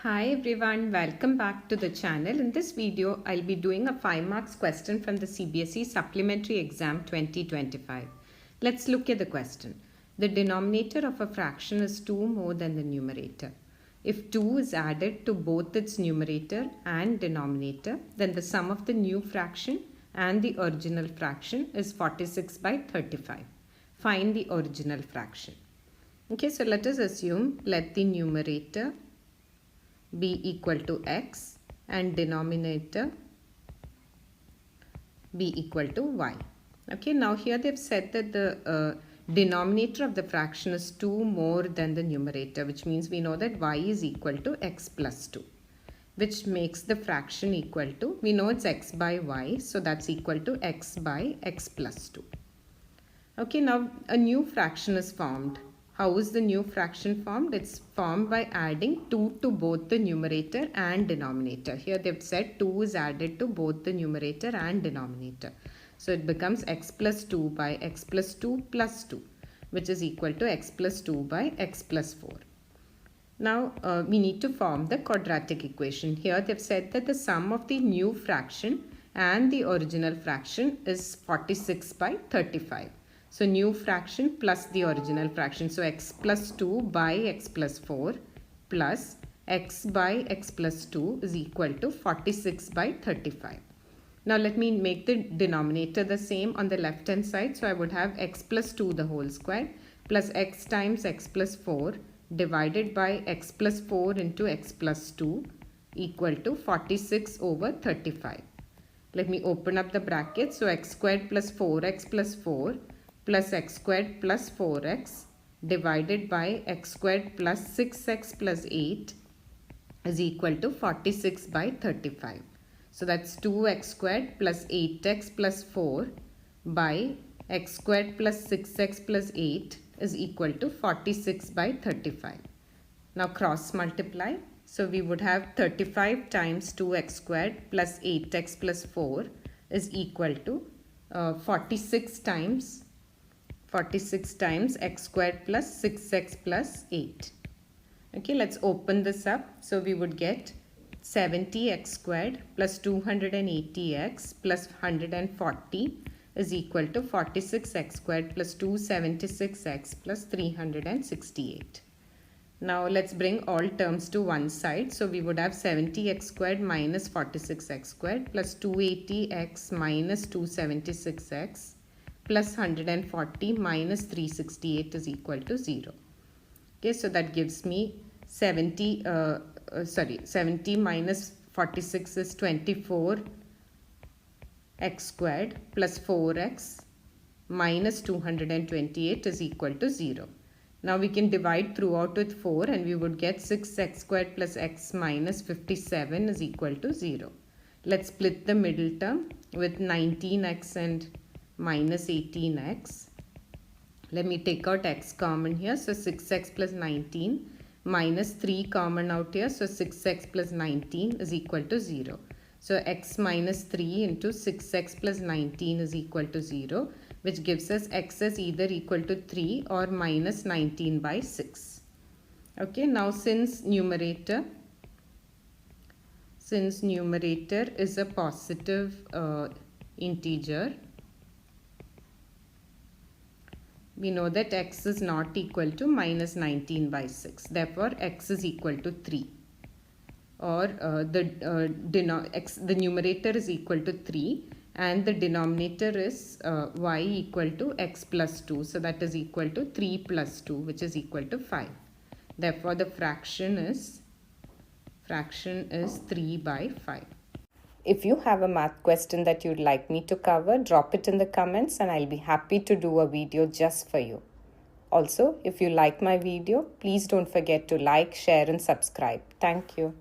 Hi everyone, welcome back to the channel. In this video, I'll be doing a 5 marks question from the CBSE Supplementary Exam 2025. Let's look at the question. The denominator of a fraction is 2 more than the numerator. If 2 is added to both its numerator and denominator, then the sum of the new fraction and the original fraction is 46 by 35. Find the original fraction. Okay, so let us assume let the numerator be equal to x and denominator be equal to y. Okay, now here they've said that the denominator of the fraction is 2 more than the numerator, which means we know that y is equal to x plus 2, which makes the fraction equal to, we know it's x by y, so that's equal to x by x plus 2. Okay, now a new fraction is formed. How is the new fraction formed? It's formed by adding 2 to both the numerator and denominator. Here they've said 2 is added to both the numerator and denominator. So it becomes x plus 2 by x plus 2 plus 2, which is equal to x plus 2 by x plus 4. Now we need to form the quadratic equation. Here they've said that the sum of the new fraction and the original fraction is 46 by 35. So new fraction plus the original fraction. So x plus 2 by x plus 4 plus x by x plus 2 is equal to 46 by 35. Now let me make the denominator the same on the left hand side. So I would have x plus 2 the whole square plus x times x plus 4 divided by x plus 4 into x plus 2 equal to 46 over 35. Let me open up the brackets. So x squared plus 4x plus 4 plus x squared plus 4x divided by x squared plus 6x plus 8 is equal to 46 by 35. So that's 2x squared plus 8x plus 4 by x squared plus 6x plus 8 is equal to 46 by 35. Now cross multiply. So we would have 35 times 2x squared plus 8x plus 4 is equal to 46 times x squared plus 6x plus 8. Okay, let's open this up. So we would get 70x squared plus 280x plus 140 is equal to 46x squared plus 276x plus 368. Now let's bring all terms to one side. So we would have 70x squared minus 46x squared plus 280x minus 276x plus 140 minus 368 is equal to 0. Okay, so that gives me 70 minus 46 is 24x squared plus 4x minus 228 is equal to 0. Now we can divide throughout with 4 and we would get 6x squared plus x minus 57 is equal to 0. Let's split the middle term with 19x and minus 18x. Let me take out x common here. So 6x plus 19 minus 3 common out here. So 6x plus 19 is equal to 0. So x minus 3 into 6x plus 19 is equal to 0, which gives us x as either equal to 3 or minus 19 by 6. Okay, now since numerator is a positive integer, we know that x is not equal to minus 19 by 6. Therefore, x is equal to 3. Or the numerator is equal to 3 and the denominator is y equal to x plus 2. So that is equal to 3 plus 2, which is equal to 5. Therefore, the fraction is 3 by 5. If you have a math question that you'd like me to cover, drop it in the comments and I'll be happy to do a video just for you. Also, if you like my video, please don't forget to like, share and subscribe. Thank you.